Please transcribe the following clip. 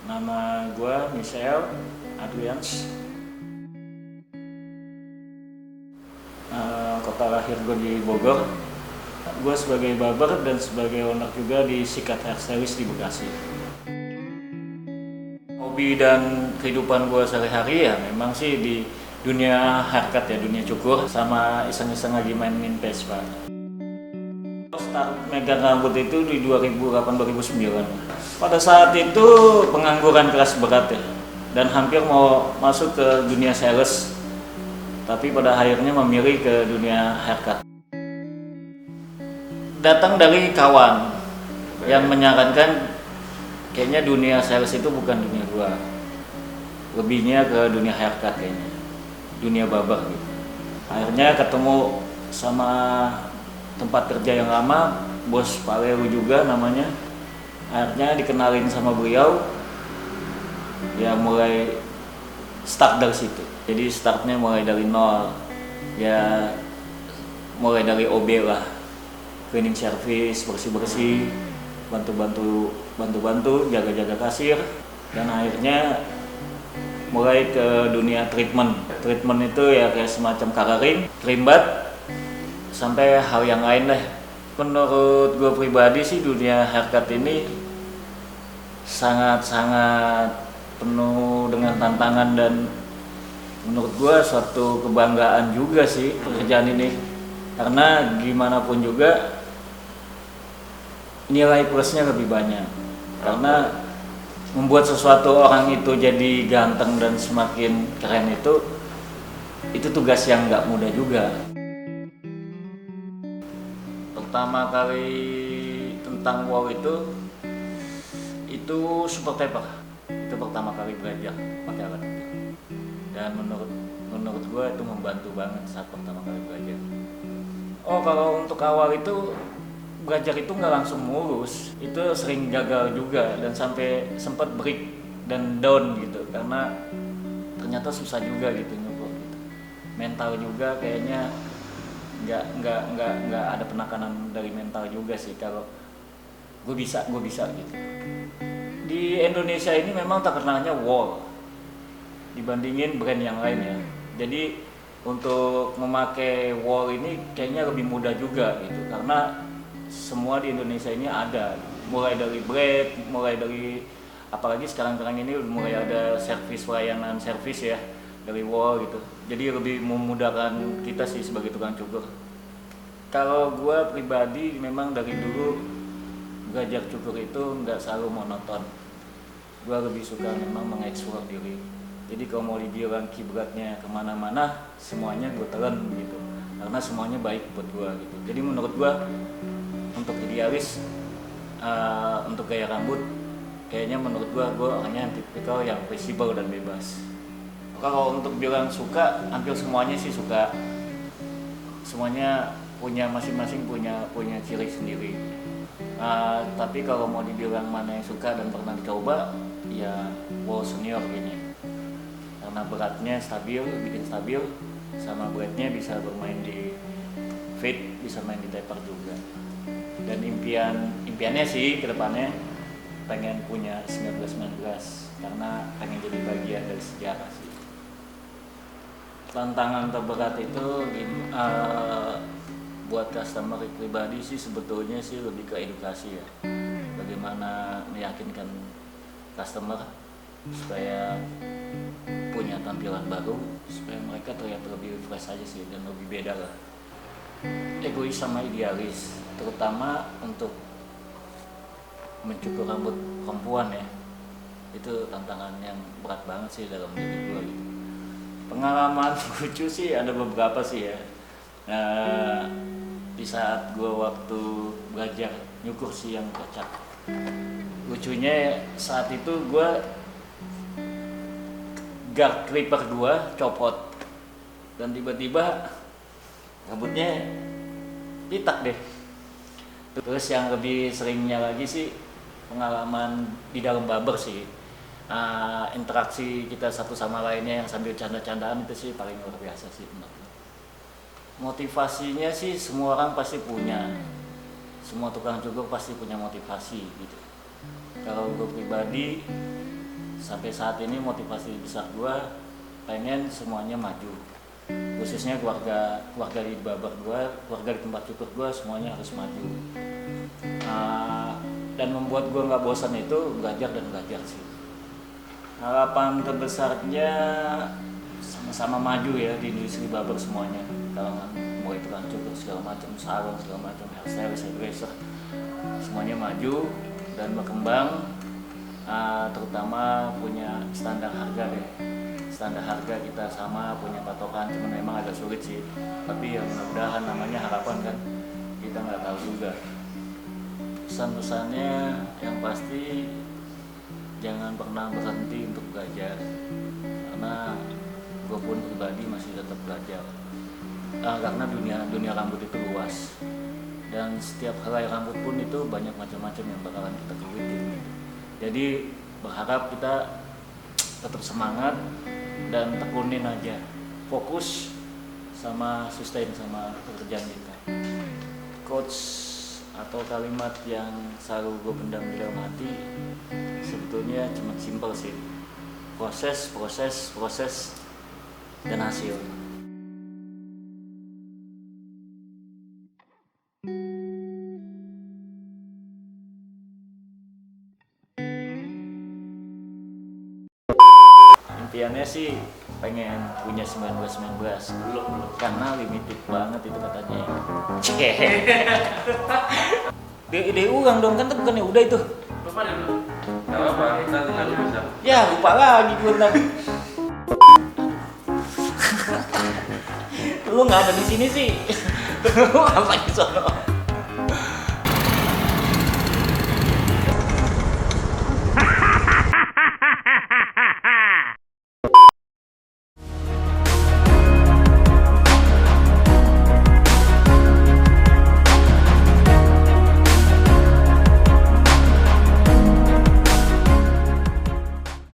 Nama gue Michelle Adrians. Kota lahir gue di Bogor. Gue sebagai barber dan sebagai owner juga di Sikat Hairstylist di Bekasi. Hobi dan kehidupan gue sehari-hari ya memang sih di dunia haircut ya, dunia cukur sama iseng-iseng lagi main Vespa. Start megang rambut itu di 2008-2009. Pada saat itu pengangguran keras berat ya, dan hampir mau masuk ke dunia sales, tapi pada akhirnya memilih ke dunia haircut. Datang dari kawan yang menyarankan kayaknya dunia sales itu bukan dunia gua, lebihnya ke dunia haircut kayaknya, dunia barber gitu. Akhirnya ketemu sama tempat kerja yang lama, bos Pak Lewu juga namanya. Akhirnya dikenalin sama beliau, ya mulai start dari situ. Jadi startnya mulai dari nol, ya mulai dari OB lah, cleaning service, bersih-bersih, bantu-bantu, jaga-jaga kasir, dan akhirnya mulai ke dunia treatment. Treatment itu ya kayak semacam coloring, trimbat, sampai hal yang lain deh. Menurut gue pribadi sih dunia haircut ini sangat-sangat penuh dengan tantangan, dan menurut gue suatu kebanggaan juga sih pekerjaan ini, karena gimana pun juga nilai plusnya lebih banyak, karena membuat sesuatu orang itu jadi ganteng dan semakin keren itu tugas yang nggak mudah juga. Pertama kali tentang wow itu super taper. Itu pertama kali belajar pakai alat itu. Dan menurut gue itu membantu banget saat pertama kali belajar. Oh, kalau untuk awal itu belajar itu nggak langsung mulus. Itu sering gagal juga dan sampai sempat break dan down gitu, karena ternyata susah juga gitu nyukur gitu. Mental juga kayaknya nggak ada penekanan dari mental juga sih, kalau gue bisa gitu. Di Indonesia ini memang terkenalnya wall dibandingin brand yang lain ya. Jadi untuk memakai wall ini kayaknya lebih mudah juga gitu, karena semua di Indonesia ini ada, mulai dari blade, mulai dari apalagi sekarang ini mulai ada servis, pelayanan servis ya dari wall gitu. Jadi lebih memudahkan kita sih sebagai tukang cukur. Kalau gue pribadi memang dari dulu belajar cukur itu nggak selalu monoton. Gue lebih suka memang mengeksplor diri. Jadi kalau mau dibilang kiblatnya kemana-mana, semuanya gue telan gitu, karena semuanya baik buat gue gitu. Jadi menurut gue untuk idealis, untuk gaya rambut, kayaknya menurut gue orangnya tipikal yang fleksibel dan bebas. Kalau untuk bilang suka, hampir semuanya sih suka. Semuanya punya masing-masing punya ciri sendiri. Tapi kalau mau dibilang mana yang suka dan pernah dicoba, ya wall senior kayaknya. Karena beratnya stabil, bikin stabil, sama blade-nya bisa bermain di fade, bisa main di taper juga. Dan impiannya sih ke depannya pengen punya 1919, karena pengen jadi bagian dari sejarah sih. Tantangan terberat itu buat customer pribadi sih sebetulnya sih lebih ke edukasi ya. Bagaimana meyakinkan customer supaya punya tampilan baru, supaya mereka terlihat lebih fresh aja sih dan lebih beda lah. Egois sama idealis, terutama untuk mencukur rambut perempuan ya, itu tantangan yang berat banget sih dalam diri gue gitu. Pengalaman lucu sih ada beberapa sih ya. Di saat gue waktu belajar nyukur sih yang kocak. Lucunya saat itu gue guard clipper 2 copot, dan tiba-tiba rambutnya pitak deh. Terus yang lebih seringnya lagi sih pengalaman di dalam barber sih. Interaksi kita satu sama lainnya yang sambil canda-candaan itu sih paling luar biasa sih menurut gue. Motivasinya sih semua orang pasti punya, semua tukang cukur pasti punya motivasi gitu. Kalau gue pribadi Sampai saat ini motivasi besar gue pengen semuanya maju, khususnya keluarga di Babar gue, keluarga di tempat cukur gue, semuanya harus maju. Dan membuat gue nggak bosan itu belajar dan belajar sih. Harapan terbesarnya sama-sama maju ya di industri barber semuanya, kalangan mulai tukang cukur segala macam, salon segala macam, hairstylist, hairdresser, semuanya maju dan berkembang. Terutama punya standar harga deh. Standar harga kita sama, punya patokan, cuman memang agak sulit sih. Tapi ya mudah-mudahan, namanya harapan kan, kita nggak tahu juga. Pesan-pesannya yang pasti jangan pernah berhenti untuk belajar, karena gue pun pribadi masih tetap belajar. Karena dunia rambut itu luas, dan setiap helai rambut pun itu banyak macam-macam yang bakalan kita gelutin. Jadi berharap kita tetap semangat dan tekunin aja, fokus sama sustain sama pekerjaan kita. Coach atau kalimat yang selalu gue pendam di dalam hati sebetulnya cuma simpel sih, proses dan hasil. Impiannya sih pengen punya 19 belum karena limited banget itu katanya. Ide ulang dong, kan bukannya udah itu. Lupa deh lu. Gak apa-apa, kita tinggal bisa. Ya lupa lagi gue tadi. Lu nggak ada di sini sih. Lu ngapain sono?